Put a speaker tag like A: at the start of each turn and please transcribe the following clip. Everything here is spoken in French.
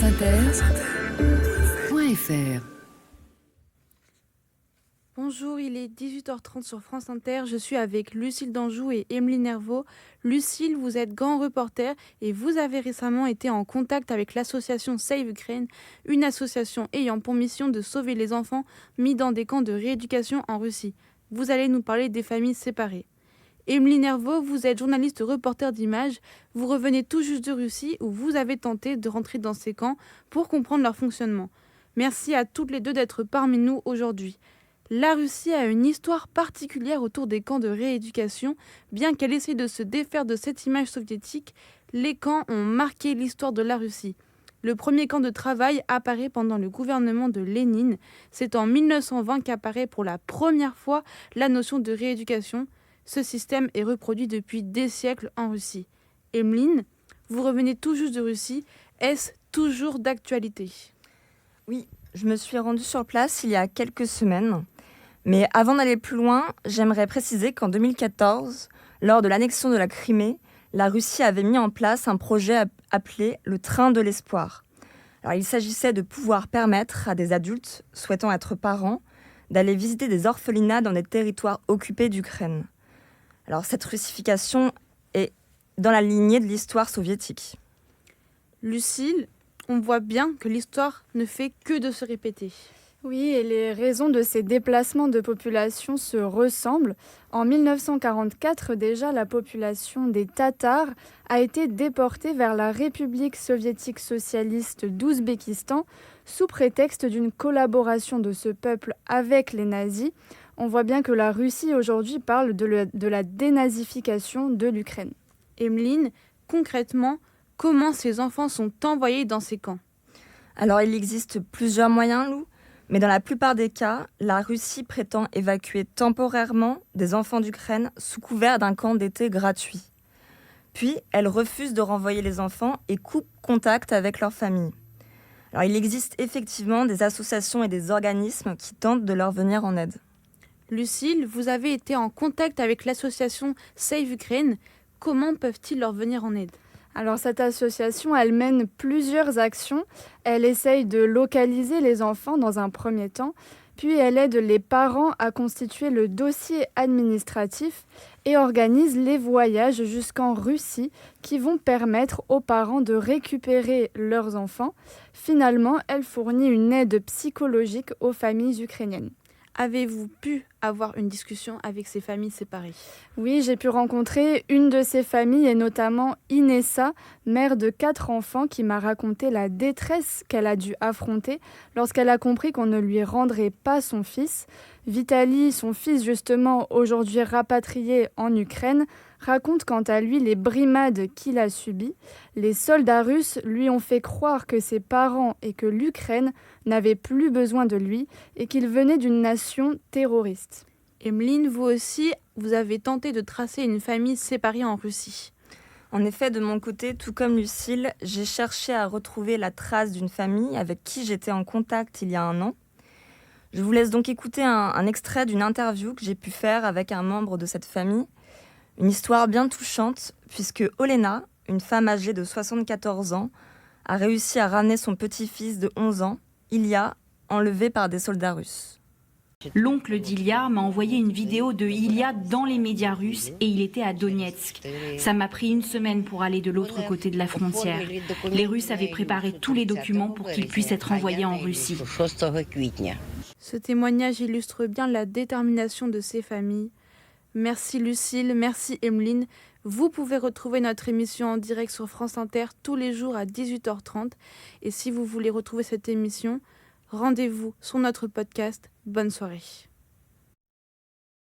A: franceinter.fr.
B: Bonjour, il est 18h30 sur France Inter. Je suis avec Lucille Danjou et Emeline Hervaux. Lucille, vous êtes grand reporter et vous avez récemment été en contact avec l'association Save Ukraine, une association ayant pour mission de sauver les enfants mis dans des camps de rééducation en Russie. Vous allez nous parler des familles séparées. Emeline Hervaux, vous êtes journaliste reporter d'images. Vous revenez tout juste de Russie où vous avez tenté de rentrer dans ces camps pour comprendre leur fonctionnement. Merci à toutes les deux d'être parmi nous aujourd'hui. La Russie a une histoire particulière autour des camps de rééducation. Bien qu'elle essaie de se défaire de cette image soviétique, les camps ont marqué l'histoire de la Russie. Le premier camp de travail apparaît pendant le gouvernement de Lénine. C'est en 1920 qu'apparaît pour la première fois la notion de rééducation. Ce système est reproduit depuis des siècles en Russie. Emeline, vous revenez tout juste de Russie. Est-ce toujours d'actualité ?
C: Oui, je me suis rendue sur place il y a quelques semaines. Mais avant d'aller plus loin, j'aimerais préciser qu'en 2014, lors de l'annexion de la Crimée, la Russie avait mis en place un projet appelé le train de l'espoir. Alors, il s'agissait de pouvoir permettre à des adultes souhaitant être parents d'aller visiter des orphelinats dans des territoires occupés d'Ukraine. Alors, cette russification est dans la lignée de l'histoire soviétique.
B: Lucille, on voit bien que l'histoire ne fait que de se répéter.
D: Oui, et les raisons de ces déplacements de population se ressemblent. En 1944, déjà, la population des Tatars a été déportée vers la République soviétique socialiste d'Ouzbékistan sous prétexte d'une collaboration de ce peuple avec les nazis. On voit bien que la Russie aujourd'hui parle de la dénazification de l'Ukraine.
B: Emeline, concrètement, comment ces enfants sont envoyés dans ces camps ?
C: Alors, il existe plusieurs moyens, Lou. Mais dans la plupart des cas, la Russie prétend évacuer temporairement des enfants d'Ukraine sous couvert d'un camp d'été gratuit. Puis, elle refuse de renvoyer les enfants et coupe contact avec leur famille. Alors, il existe effectivement des associations et des organismes qui tentent de leur venir en aide.
B: Lucille, vous avez été en contact avec l'association Save Ukraine. Comment peuvent-ils leur venir en aide ?
D: Alors cette association, elle mène plusieurs actions. Elle essaye de localiser les enfants dans un premier temps, puis elle aide les parents à constituer le dossier administratif et organise les voyages jusqu'en Russie qui vont permettre aux parents de récupérer leurs enfants. Finalement, elle fournit une aide psychologique aux familles ukrainiennes.
B: Avez-vous pu avoir une discussion avec ces familles séparées ?
D: Oui, j'ai pu rencontrer une de ces familles et notamment Inessa, mère de 4 enfants, qui m'a raconté la détresse qu'elle a dû affronter lorsqu'elle a compris qu'on ne lui rendrait pas son fils. Vitali, son fils justement aujourd'hui rapatrié en Ukraine, raconte quant à lui les brimades qu'il a subies. Les soldats russes lui ont fait croire que ses parents et que l'Ukraine n'avaient plus besoin de lui et qu'il venait d'une nation terroriste.
B: Emeline, vous aussi, vous avez tenté de tracer une famille séparée en Russie.
C: En effet, de mon côté, tout comme Lucille, j'ai cherché à retrouver la trace d'une famille avec qui j'étais en contact il y a un an. Je vous laisse donc écouter un extrait d'une interview que j'ai pu faire avec un membre de cette famille. Une histoire bien touchante, puisque Olena, une femme âgée de 74 ans, a réussi à ramener son petit-fils de 11 ans, Ilya, enlevé par des soldats russes.
E: L'oncle d'Ilya m'a envoyé une vidéo de Ilya dans les médias russes et il était à Donetsk. Ça m'a pris une semaine pour aller de l'autre côté de la frontière. Les Russes avaient préparé tous les documents pour qu'il puisse être envoyé en Russie.
B: Ce témoignage illustre bien la détermination de ces familles. Merci Lucille, merci Emeline. Vous pouvez retrouver notre émission en direct sur France Inter tous les jours à 18h30. Et si vous voulez retrouver cette émission, rendez-vous sur notre podcast. Bonne soirée.